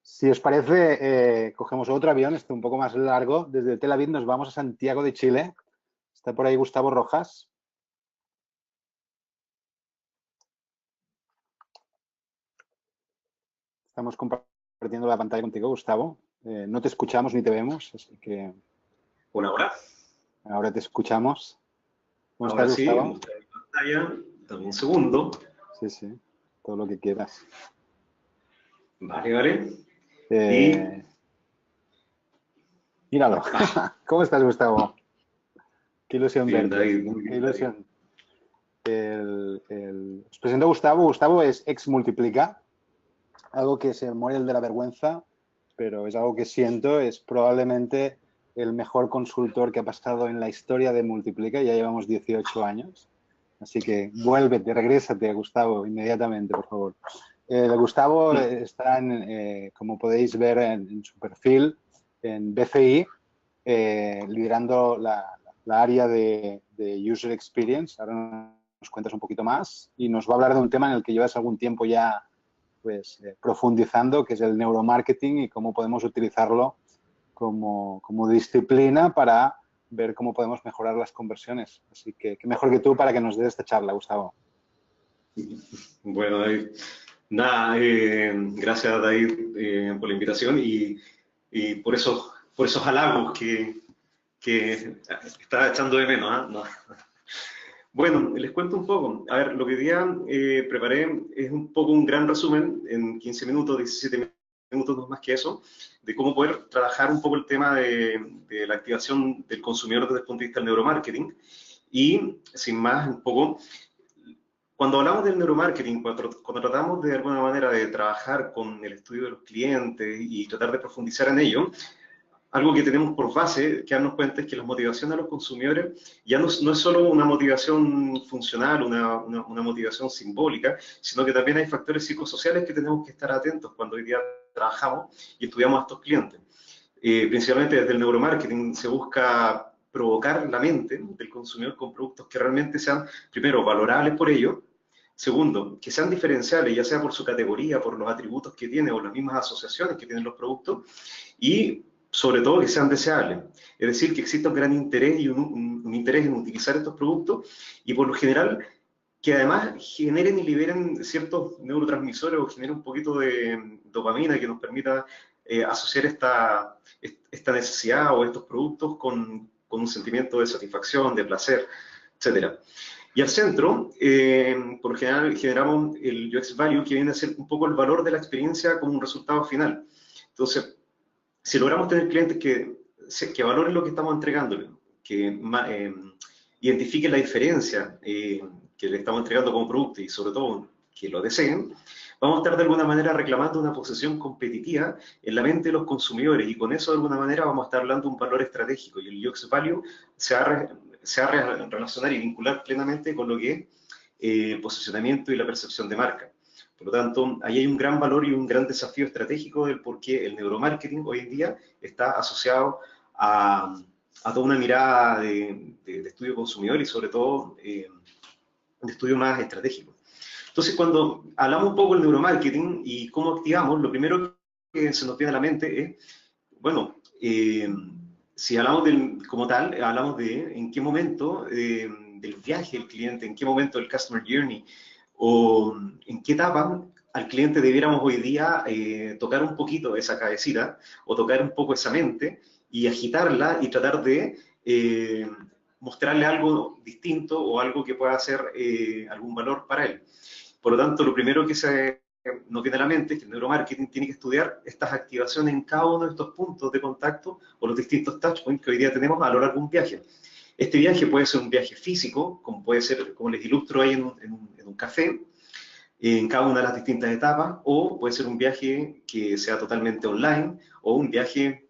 Si os parece, cogemos otro avión, un poco más largo. Desde Tel Aviv nos vamos a Santiago de Chile. Está por ahí Gustavo Rojas. Estamos compartiendo la pantalla contigo, Gustavo. No te escuchamos ni te vemos, así que... Hola, hola. Ahora te escuchamos. ¿Cómo estás, Gustavo? Sí, mostrar mi pantalla. Dame un segundo. Sí, sí. Todo lo que quieras. Vale, vale. Míralo. ¿Cómo estás, Gustavo? Qué ilusión Bien, verte. David, muy Qué bien, ilusión. Os presento a Gustavo. Gustavo es ex Multiplica. Algo que se muere el de la vergüenza, pero es algo que siento. Es probablemente el mejor consultor que ha pasado en la historia de Multiplica. Ya llevamos 18 años. Así que vuélvete, regrésate, Gustavo, inmediatamente, por favor. Gustavo está, como podéis ver en su perfil, en BCI, liderando la área de User Experience. Ahora nos cuentas un poquito más y nos va a hablar de un tema en el que llevas algún tiempo ya pues, profundizando, que es el neuromarketing y cómo podemos utilizarlo como disciplina para ver cómo podemos mejorar las conversiones. Así que qué mejor que tú para que nos des esta charla, Gustavo. Bueno, David, nada, gracias, David, por la invitación y por esos halagos que estaba echando de menos. ¿Eh? No. Bueno, les cuento un poco. A ver, lo que hoy día preparé es un poco un gran resumen en 15 minutos, 17 minutos, no más que eso, de cómo poder trabajar un poco el tema de la activación del consumidor desde el punto de vista del neuromarketing. Y, sin más, un poco, cuando hablamos del neuromarketing, cuando tratamos de alguna manera de trabajar con el estudio de los clientes y tratar de profundizar en ello, algo que tenemos por base, que darnos cuenta es que la motivación de los consumidores ya no es solo una motivación funcional, una motivación simbólica, sino que también hay factores psicosociales que tenemos que estar atentos cuando hoy día trabajamos y estudiamos a estos clientes. Principalmente desde el neuromarketing se busca provocar la mente del consumidor con productos que realmente sean, primero, valorables por ello, segundo, que sean diferenciales, ya sea por su categoría, por los atributos que tiene o las mismas asociaciones que tienen los productos, y sobre todo que sean deseables. Es decir, que exista un gran interés y un interés en utilizar estos productos y por lo general que además generen y liberen ciertos neurotransmisores o generen un poquito de dopamina que nos permita asociar esta necesidad o estos productos con un sentimiento de satisfacción, de placer, etc. Y al centro, por lo general, generamos el UX Value, que viene a ser un poco el valor de la experiencia como un resultado final. Entonces, si logramos tener clientes que valoren lo que estamos entregándoles, que identifiquen la diferencia que le estamos entregando como producto y sobre todo que lo deseen, vamos a estar de alguna manera reclamando una posición competitiva en la mente de los consumidores y con eso de alguna manera vamos a estar hablando de un valor estratégico y el UX Value se va a relacionar y vincular plenamente con lo que es posicionamiento y la percepción de marca. Por lo tanto, ahí hay un gran valor y un gran desafío estratégico del por qué el neuromarketing hoy en día está asociado a toda una mirada de estudio consumidor y sobre todo de estudio más estratégico. Entonces, cuando hablamos un poco del neuromarketing y cómo activamos, lo primero que se nos viene a la mente es, bueno, si hablamos como tal, hablamos de en qué momento del viaje del cliente, en qué momento del customer journey, o en qué etapa al cliente debiéramos hoy día tocar un poquito esa cabecita o tocar un poco esa mente y agitarla y tratar de mostrarle algo distinto o algo que pueda ser algún valor para él. Por lo tanto, lo primero que nos viene a la mente es que el neuromarketing tiene que estudiar estas activaciones en cada uno de estos puntos de contacto o los distintos touchpoints que hoy día tenemos a lo largo de un viaje. Este viaje puede ser un viaje físico, como puede ser, como les ilustro ahí en un café, en cada una de las distintas etapas, o puede ser un viaje que sea totalmente online, o un viaje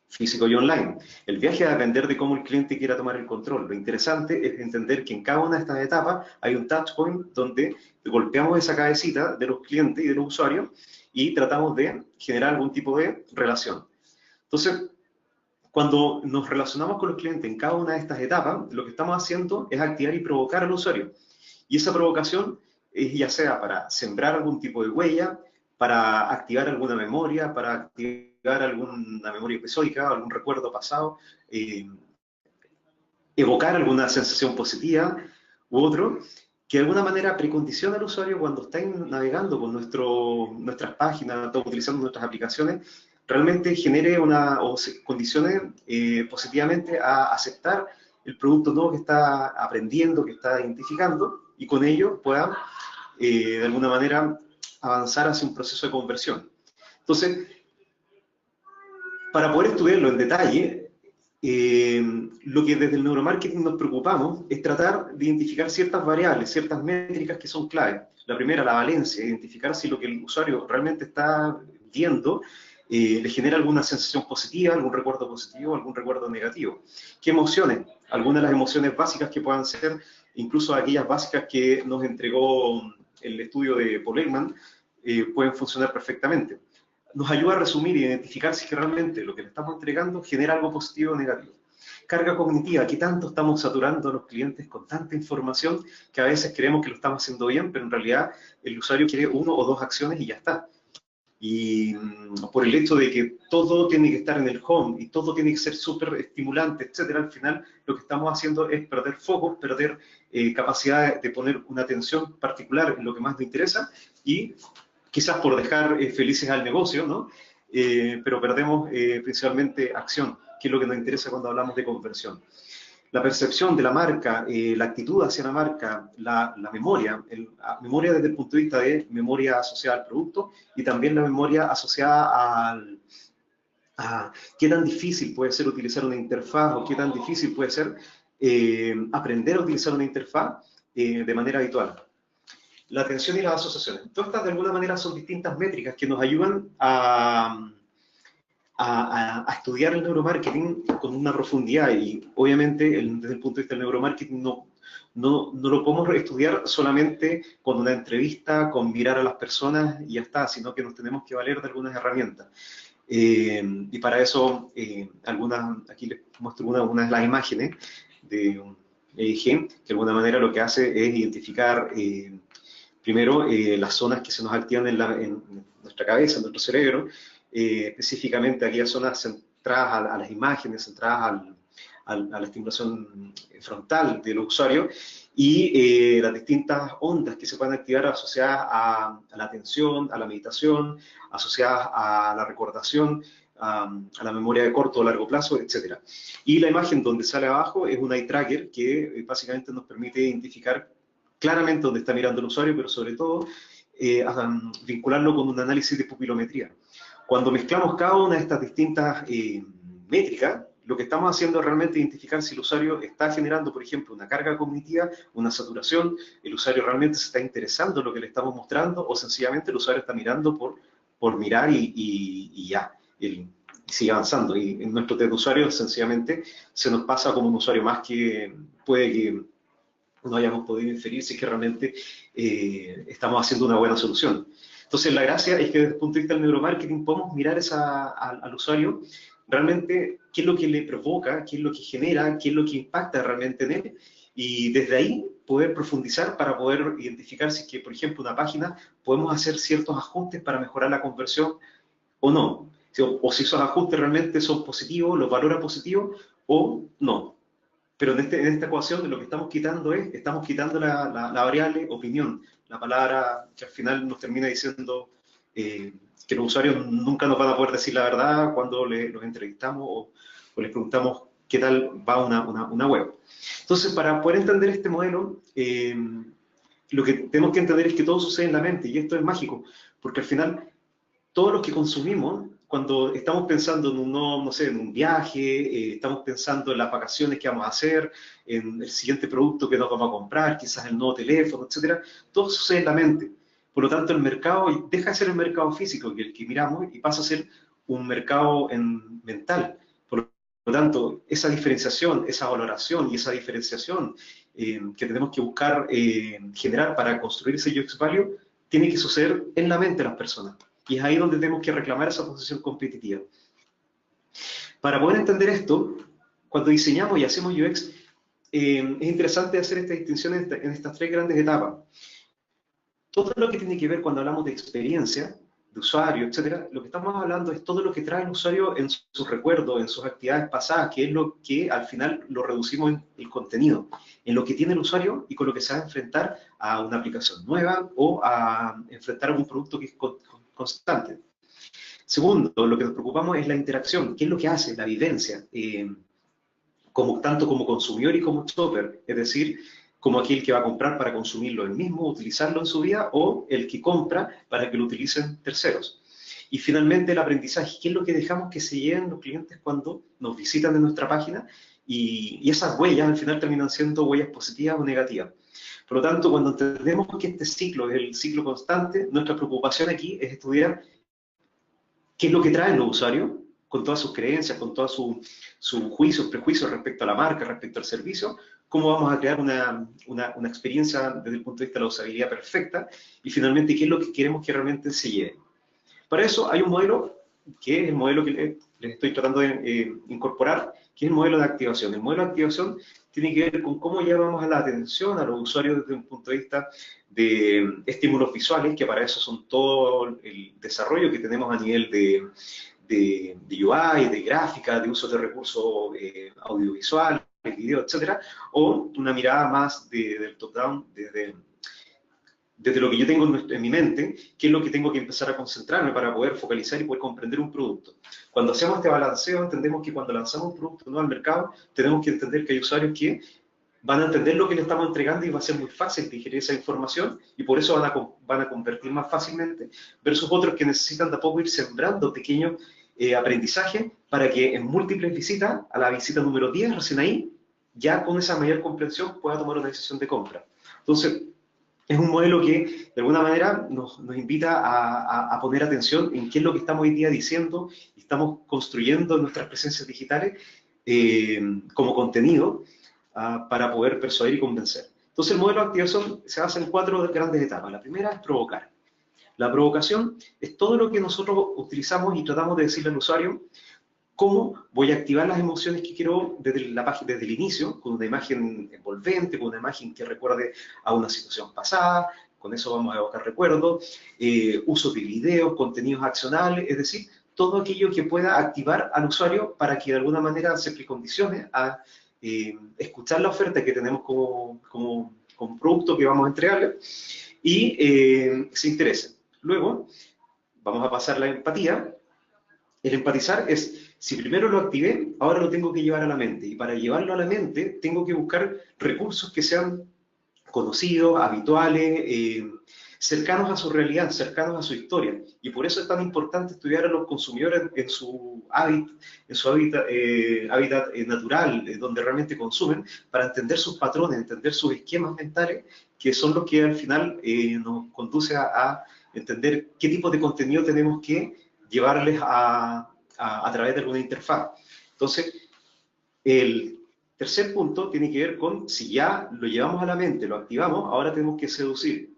físico y online. El viaje va a depender de cómo el cliente quiera tomar el control. Lo interesante es entender que en cada una de estas etapas hay un touchpoint donde golpeamos esa cabecita de los clientes y de los usuarios y tratamos de generar algún tipo de relación. Entonces, cuando nos relacionamos con los clientes en cada una de estas etapas, lo que estamos haciendo es activar y provocar al usuario. Y esa provocación es ya sea para sembrar algún tipo de huella, para activar alguna memoria, para activar alguna memoria episódica, algún recuerdo pasado, evocar alguna sensación positiva u otro, que de alguna manera precondiciona al usuario cuando está navegando por nuestras páginas, está utilizando nuestras aplicaciones, realmente genere o se condicione positivamente a aceptar el producto nuevo que está aprendiendo, que está identificando, y con ello pueda, de alguna manera, avanzar hacia un proceso de conversión. Entonces, para poder estudiarlo en detalle, lo que desde el neuromarketing nos preocupamos es tratar de identificar ciertas variables, ciertas métricas que son clave. La primera, la valencia, identificar si lo que el usuario realmente está viendo le genera alguna sensación positiva, algún recuerdo positivo, algún recuerdo negativo. ¿Qué emociones? Algunas de las emociones básicas que puedan ser, incluso aquellas básicas que nos entregó el estudio de Paul Ekman, pueden funcionar perfectamente. Nos ayuda a resumir e identificar si realmente lo que le estamos entregando genera algo positivo o negativo. Carga cognitiva, ¿qué tanto estamos saturando a los clientes con tanta información que a veces creemos que lo estamos haciendo bien, pero en realidad el usuario quiere 1 o 2 acciones y ya está? Y por el hecho de que todo tiene que estar en el home y todo tiene que ser súper estimulante, etcétera, al final lo que estamos haciendo es perder foco, perder capacidad de poner una atención particular en lo que más nos interesa, y quizás por dejar felices al negocio, ¿no? Pero perdemos principalmente acción, que es lo que nos interesa cuando hablamos de conversión. La percepción de la marca, la actitud hacia la marca, la memoria, memoria desde el punto de vista de memoria asociada al producto, y también la memoria asociada a qué tan difícil puede ser utilizar una interfaz, o qué tan difícil puede ser aprender a utilizar una interfaz de manera habitual. La atención y las asociaciones. Todas estas de alguna manera son distintas métricas que nos ayudan a estudiar el neuromarketing con una profundidad, y obviamente desde el punto de vista del neuromarketing no lo podemos estudiar solamente con una entrevista, con mirar a las personas y ya está, sino que nos tenemos que valer de algunas herramientas. Y para eso, aquí les muestro una de las imágenes de un EEG, que de alguna manera lo que hace es identificar primero las zonas que se nos activan en nuestra cabeza, en nuestro cerebro, específicamente aquellas zonas centradas a las imágenes, centradas a la estimulación frontal del usuario, y las distintas ondas que se pueden activar asociadas a la atención, a la meditación, asociadas a la recordación, a la memoria de corto o largo plazo, etc. Y la imagen donde sale abajo es un eye tracker que básicamente nos permite identificar claramente dónde está mirando el usuario, pero sobre todo vincularlo con un análisis de pupilometría. Cuando mezclamos cada una de estas distintas métricas, lo que estamos haciendo es realmente identificar si el usuario está generando, por ejemplo, una carga cognitiva, una saturación, el usuario realmente se está interesando en lo que le estamos mostrando, o sencillamente el usuario está mirando por mirar y ya, y sigue avanzando. Y en nuestro test de usuario, sencillamente, se nos pasa como un usuario más que puede que no hayamos podido inferir si es que realmente estamos haciendo una buena solución. Entonces, la gracia es que desde el punto de vista del neuromarketing podemos mirar al usuario realmente qué es lo que le provoca, qué es lo que genera, qué es lo que impacta realmente en él, y desde ahí poder profundizar para poder identificar si es que, por ejemplo, una página podemos hacer ciertos ajustes para mejorar la conversión o no, o si esos ajustes realmente son positivos, los valora positivo o no. Pero en esta ecuación lo que estamos quitando la variable opinión, la palabra que al final nos termina diciendo que los usuarios nunca nos van a poder decir la verdad cuando los entrevistamos o les preguntamos qué tal va una web. Entonces, para poder entender este modelo, lo que tenemos que entender es que todo sucede en la mente, y esto es mágico, porque al final todos los que consumimos, cuando estamos pensando en no sé, en un viaje, estamos pensando en las vacaciones que vamos a hacer, en el siguiente producto que nos vamos a comprar, quizás el nuevo teléfono, etcétera, todo sucede en la mente. Por lo tanto, el mercado deja de ser el mercado físico, el que miramos, y pasa a ser un mercado mental. Por lo tanto, esa diferenciación, esa valoración y esa diferenciación que tenemos que buscar generar para construir ese UX Value, tiene que suceder en la mente de las personas. Y es ahí donde tenemos que reclamar esa posición competitiva. Para poder entender esto, cuando diseñamos y hacemos UX, es interesante hacer esta distinción en estas 3 grandes etapas. Todo lo que tiene que ver cuando hablamos de experiencia, usuario, etcétera, lo que estamos hablando es todo lo que trae el usuario en sus recuerdos, en sus actividades pasadas, que es lo que al final lo reducimos en el contenido, en lo que tiene el usuario y con lo que se va a enfrentar a una aplicación nueva o a enfrentar a un producto que es constante. Segundo, lo que nos preocupamos es la interacción, qué es lo que hace, la vivencia, tanto como consumidor y como shopper, es decir, como aquel que va a comprar para consumirlo él mismo, utilizarlo en su vida, o el que compra para que lo utilicen terceros. Y finalmente el aprendizaje, qué es lo que dejamos que se lleven los clientes cuando nos visitan en nuestra página, y esas huellas al final terminan siendo huellas positivas o negativas. Por lo tanto, cuando entendemos que este ciclo es el ciclo constante, nuestra preocupación aquí es estudiar qué es lo que traen los usuarios, con todas sus creencias, con todos sus juicios, prejuicios respecto a la marca, respecto al servicio, cómo vamos a crear una experiencia desde el punto de vista de la usabilidad perfecta, y finalmente qué es lo que queremos que realmente se lleve. Para eso hay un modelo, que es el modelo que les estoy tratando de incorporar, que es el modelo de activación. El modelo de activación tiene que ver con cómo llevamos a la atención a los usuarios desde un punto de vista de estímulos visuales, que para eso son todo el desarrollo que tenemos a nivel de UI, de gráfica, de uso de recursos audiovisuales, video, etcétera, o una mirada más del top-down, desde lo que yo tengo en mi mente, qué es lo que tengo que empezar a concentrarme para poder focalizar y poder comprender un producto. Cuando hacemos este balanceo, entendemos que cuando lanzamos un producto nuevo al mercado, tenemos que entender que hay usuarios que van a entender lo que le estamos entregando y va a ser muy fácil digerir esa información, y por eso van a convertir más fácilmente, versus otros que necesitan de a poco ir sembrando pequeños aprendizajes para que en múltiples visitas, a la visita número 10, recién ahí, ya con esa mayor comprensión pueda tomar una decisión de compra. Entonces, es un modelo que de alguna manera nos invita a poner atención en qué es lo que estamos hoy día diciendo y estamos construyendo en nuestras presencias digitales como contenido para poder persuadir y convencer. Entonces el modelo de activación se basa en 4 grandes etapas. La primera es provocar. La provocación es todo lo que nosotros utilizamos y tratamos de decirle al usuario cómo voy a activar las emociones que quiero desde la página, desde el inicio, con una imagen envolvente, con una imagen que recuerde a una situación pasada, con eso vamos a evocar recuerdos, uso de videos, contenidos accionables, es decir, todo aquello que pueda activar al usuario para que de alguna manera se precondicione a escuchar la oferta que tenemos como producto que vamos a entregarle y se interese. Luego, vamos a pasar la empatía. El empatizar es, si primero lo activé, ahora lo tengo que llevar a la mente. Y para llevarlo a la mente, tengo que buscar recursos que sean conocidos, habituales, cercanos a su realidad, cercanos a su historia. Y por eso es tan importante estudiar a los consumidores en su hábitat natural, donde realmente consumen, para entender sus patrones, entender sus esquemas mentales, que son los que al final nos conduce a entender qué tipo de contenido tenemos que llevarles a través de alguna interfaz. Entonces, el tercer punto tiene que ver con, si ya lo llevamos a la mente, lo activamos, ahora tenemos que seducir.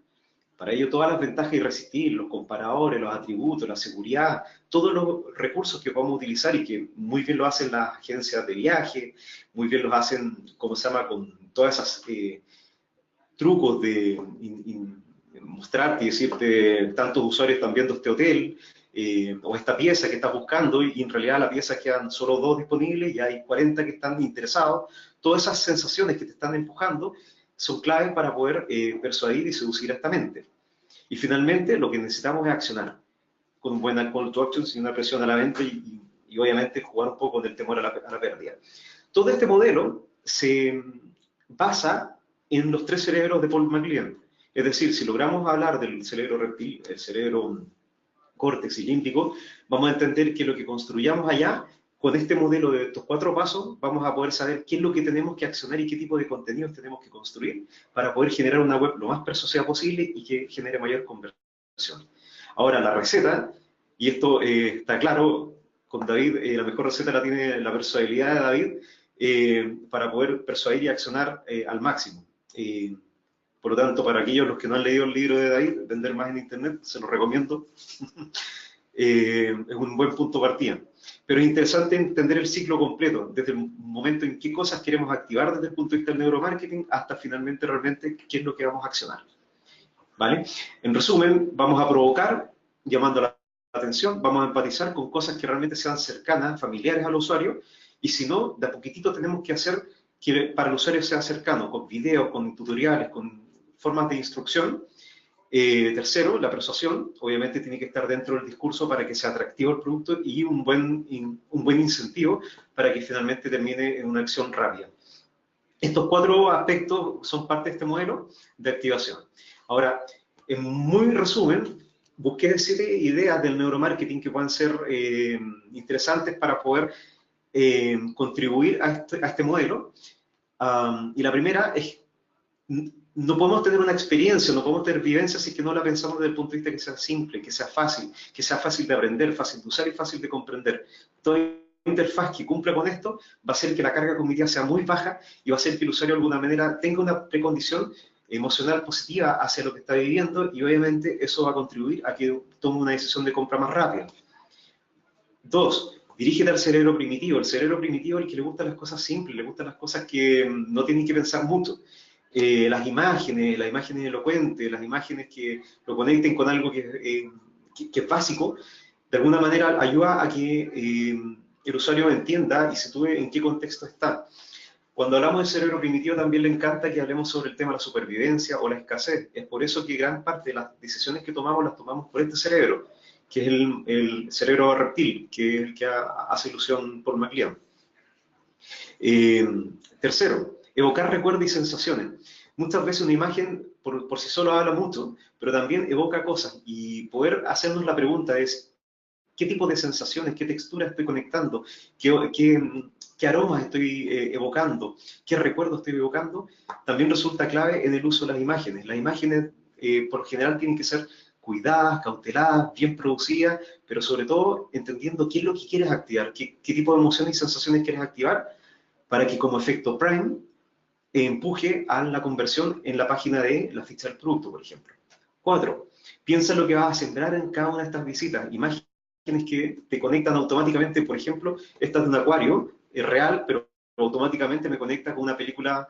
Para ello, todas las ventajas irresistibles, los comparadores, los atributos, la seguridad, todos los recursos que podemos utilizar y que muy bien lo hacen las agencias de viaje, muy bien los hacen, ¿cómo se llama?, con todas esas trucos de mostrarte y decirte, tantos usuarios están viendo este hotel, o esta pieza que estás buscando, y en realidad la pieza quedan solo 2 disponibles y hay 40 que están interesados. Todas esas sensaciones que te están empujando son claves para poder persuadir y seducir a esta mente. Y finalmente, lo que necesitamos es accionar, con buena call to action, sin una presión a la mente y obviamente jugar un poco del temor a la pérdida. Todo este modelo se basa en los 3 cerebros de Paul MacLean. Es decir, si logramos hablar del cerebro reptil, el cerebro córtex y límbico, vamos a entender que lo que construyamos allá, con este modelo de estos 4 pasos, vamos a poder saber qué es lo que tenemos que accionar y qué tipo de contenidos tenemos que construir para poder generar una web lo más persuasiva posible y que genere mayor conversión. Ahora, la receta, y esto está claro, con David, la mejor receta la tiene la persuasibilidad de David, para poder persuadir y accionar al máximo. Por lo tanto, para aquellos los que no han leído el libro de David, Vender Más en Internet, se lo recomiendo. Es un buen punto de partida. Pero es interesante entender el ciclo completo, desde el momento en qué cosas queremos activar desde el punto de vista del neuromarketing, hasta finalmente realmente qué es lo que vamos a accionar. ¿Vale? En resumen, vamos a provocar, llamando a la atención, vamos a empatizar con cosas que realmente sean cercanas, familiares al usuario, y si no, de a poquitito tenemos que hacer que para el usuario sea cercano, con videos, con tutoriales, con formas de instrucción. Tercero, la persuasión, obviamente tiene que estar dentro del discurso para que sea atractivo el producto y un buen incentivo para que finalmente termine en una acción rápida. Estos 4 aspectos son parte de este modelo de activación. Ahora, en muy resumen, busqué 7 ideas del neuromarketing que puedan ser interesantes para poder contribuir a este modelo. Y la primera es, no podemos tener una experiencia, no podemos tener vivencia si es que no la pensamos desde el punto de vista que sea simple, que sea fácil de aprender, fácil de usar y fácil de comprender. Toda interfaz que cumpla con esto va a hacer que la carga cognitiva sea muy baja y va a hacer que el usuario de alguna manera tenga una precondición emocional positiva hacia lo que está viviendo y obviamente eso va a contribuir a que tome una decisión de compra más rápida. 2. Dirígete al cerebro primitivo. El cerebro primitivo es el que le gustan las cosas simples, le gustan las cosas que no tienen que pensar mucho. Las imágenes elocuentes, las imágenes que lo conecten con algo que es básico, de alguna manera ayuda a que el usuario entienda y sitúe en qué contexto está. Cuando hablamos de cerebro primitivo también le encanta que hablemos sobre el tema de la supervivencia o la escasez. Es por eso que gran parte de las decisiones que tomamos las tomamos por este cerebro, que es el cerebro reptil, que es el que hace ilusión por McLean. Tercero, evocar recuerdos y sensaciones. Muchas veces una imagen por sí solo habla mucho, pero también evoca cosas y poder hacernos la pregunta es ¿qué tipo de sensaciones, qué texturas estoy conectando? ¿Qué aromas estoy evocando? ¿Qué recuerdos estoy evocando? También resulta clave en el uso de las imágenes. Las imágenes, por lo general, tienen que ser cuidadas, cauteladas, bien producidas, pero sobre todo entendiendo qué es lo que quieres activar, qué tipo de emociones y sensaciones quieres activar, para que como efecto Prime empuje a la conversión en la página de la ficha del producto, por ejemplo. 4. Piensa en lo que vas a sembrar en cada una de estas visitas. Imágenes que te conectan automáticamente, por ejemplo, esta es de un acuario, es real, pero automáticamente me conecta con una película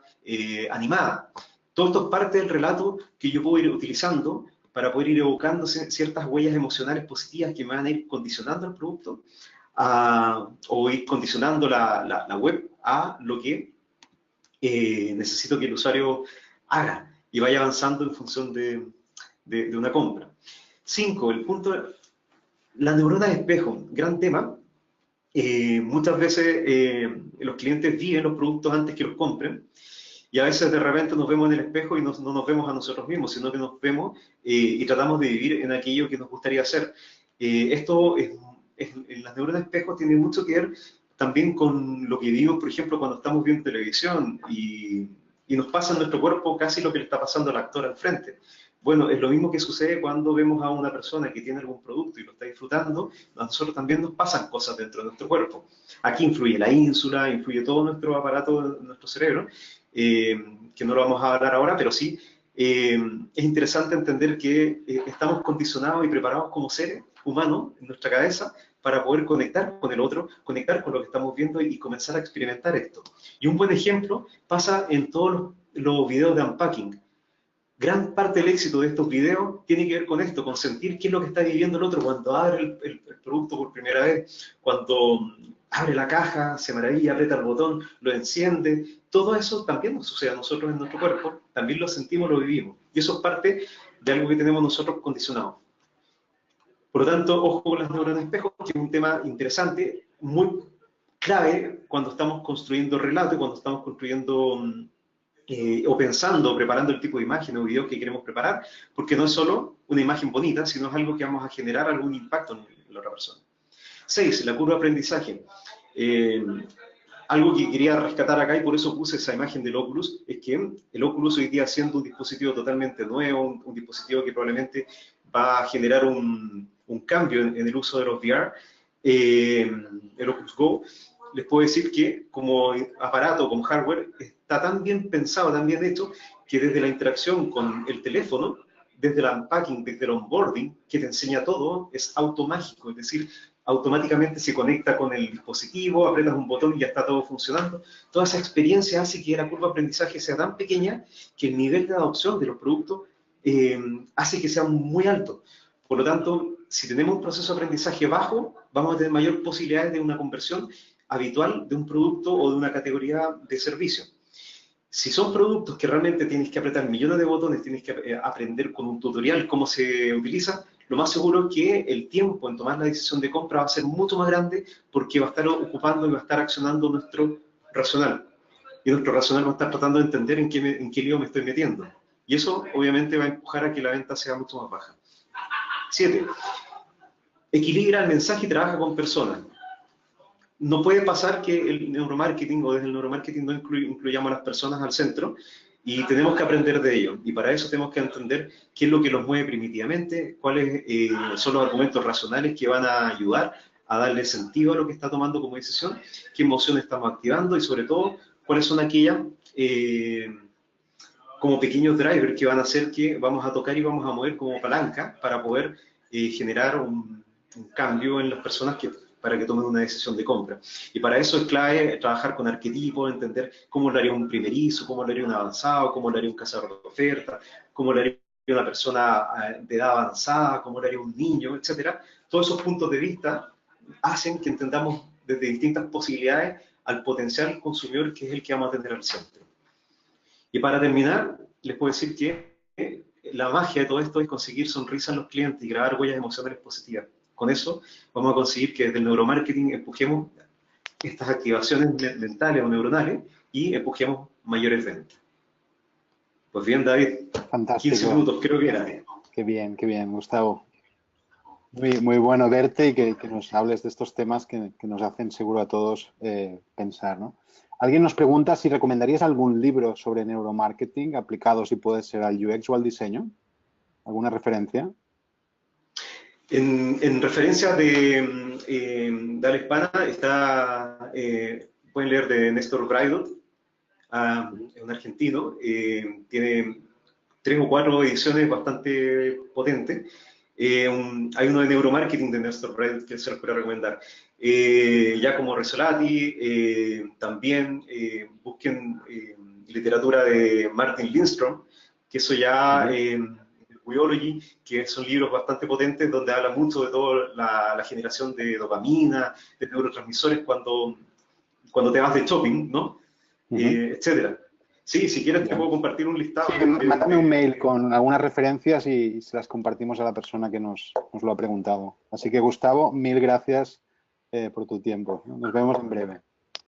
animada. Todo esto es parte del relato que yo puedo ir utilizando para poder ir evocando ciertas huellas emocionales positivas que me van a ir condicionando el producto o ir condicionando la web a lo que necesito que el usuario haga y vaya avanzando en función de una compra. 5. El punto, la neurona de espejo, gran tema. Muchas veces los clientes viven los productos antes que los compren y a veces de repente nos vemos en el espejo y no nos vemos a nosotros mismos, sino que nos vemos y tratamos de vivir en aquello que nos gustaría hacer. Esto en las neuronas de espejo tiene mucho que ver también con lo que vivimos, por ejemplo, cuando estamos viendo televisión y nos pasa en nuestro cuerpo casi lo que le está pasando al actor al frente. Bueno, es lo mismo que sucede cuando vemos a una persona que tiene algún producto y lo está disfrutando, a nosotros también nos pasan cosas dentro de nuestro cuerpo. Aquí influye la ínsula, influye todo nuestro aparato, nuestro cerebro, que no lo vamos a hablar ahora, pero sí es interesante entender que estamos condicionados y preparados como seres humanos en nuestra cabeza para poder conectar con el otro, conectar con lo que estamos viendo y comenzar a experimentar esto. Y un buen ejemplo pasa en todos los videos de unpacking. Gran parte del éxito de estos videos tiene que ver con esto, con sentir qué es lo que está viviendo el otro cuando abre el producto por primera vez, cuando abre la caja, se maravilla, aprieta el botón, lo enciende. Todo eso también nos sucede a nosotros en nuestro cuerpo, también lo sentimos, lo vivimos. Y eso es parte de algo que tenemos nosotros condicionado. Por lo tanto, ojo con las neuronas de espejo, que es un tema interesante, muy clave cuando estamos construyendo relato, cuando estamos construyendo o pensando, preparando el tipo de imagen o video que queremos preparar, porque no es solo una imagen bonita, sino es algo que vamos a generar algún impacto en la otra persona. 6. La curva de aprendizaje. Algo que quería rescatar acá y por eso puse esa imagen del Oculus, es que el Oculus hoy día siendo un dispositivo totalmente nuevo, un dispositivo que probablemente va a generar un cambio en el uso de los VR, el Oculus Go, les puedo decir que como aparato, como hardware, está tan bien pensado, tan bien hecho, que desde la interacción con el teléfono, desde el unpacking, desde el onboarding, que te enseña todo, es automágico, es decir, automáticamente se conecta con el dispositivo, aprietas un botón y ya está todo funcionando. Toda esa experiencia hace que la curva de aprendizaje sea tan pequeña que el nivel de adopción de los productos hace que sea muy alto. Por lo tanto, si tenemos un proceso de aprendizaje bajo, vamos a tener mayor posibilidades de una conversión habitual de un producto o de una categoría de servicio. Si son productos que realmente tienes que apretar millones de botones, tienes que aprender con un tutorial cómo se utiliza, lo más seguro es que el tiempo en tomar la decisión de compra va a ser mucho más grande porque va a estar ocupando y va a estar accionando nuestro racional. Y nuestro racional va a estar tratando de entender en qué lío me estoy metiendo. Y eso obviamente va a empujar a que la venta sea mucho más baja. 7. Equilibra el mensaje y trabaja con personas. No puede pasar que el neuromarketing o desde el neuromarketing no incluyamos a las personas al centro y tenemos que aprender de ello. Y para eso tenemos que entender qué es lo que los mueve primitivamente, cuáles son los argumentos racionales que van a ayudar a darle sentido a lo que está tomando como decisión, qué emociones estamos activando y sobre todo cuáles son aquellas como pequeños drivers que van a hacer que vamos a tocar y vamos a mover como palanca para poder generar un cambio en las personas para que tomen una decisión de compra. Y para eso es clave trabajar con arquetipos, entender cómo lo haría un primerizo, cómo lo haría un avanzado, cómo lo haría un cazador de oferta, cómo lo haría una persona de edad avanzada, cómo lo haría un niño, etcétera. Todos esos puntos de vista hacen que entendamos desde distintas posibilidades al potencial consumidor que es el que vamos a tener al centro. Y para terminar, les puedo decir que la magia de todo esto es conseguir sonrisas en los clientes y grabar huellas emocionales positivas. Con eso vamos a conseguir que desde el neuromarketing empujemos estas activaciones mentales o neuronales y empujemos mayores ventas. Pues bien, David, Fantástico. 15 minutos creo que era. Qué bien, Gustavo. Muy bueno verte y que nos hables de estos temas que nos hacen seguro a todos pensar, ¿no? Alguien nos pregunta si recomendarías algún libro sobre neuromarketing aplicado, si puede ser al UX o al diseño. ¿Alguna referencia? En referencia de habla hispana, pueden leer de Néstor Braidot, es un argentino, tiene 3 o 4 ediciones bastante potentes. Hay uno de neuromarketing de Néstor Braidot que se los puedo recomendar. Giacomo Resolati, también busquen literatura de Martin Lindstrom, que eso ya... Weology, que son libros bastante potentes donde habla mucho de toda la generación de dopamina, de neurotransmisores cuando te vas de shopping, ¿no? Etcétera. Sí, si quieres te puedo compartir un listado. Sí, mándame un mail con algunas referencias y se las compartimos a la persona que nos lo ha preguntado. Así que, Gustavo, mil gracias por tu tiempo. Nos vemos en breve.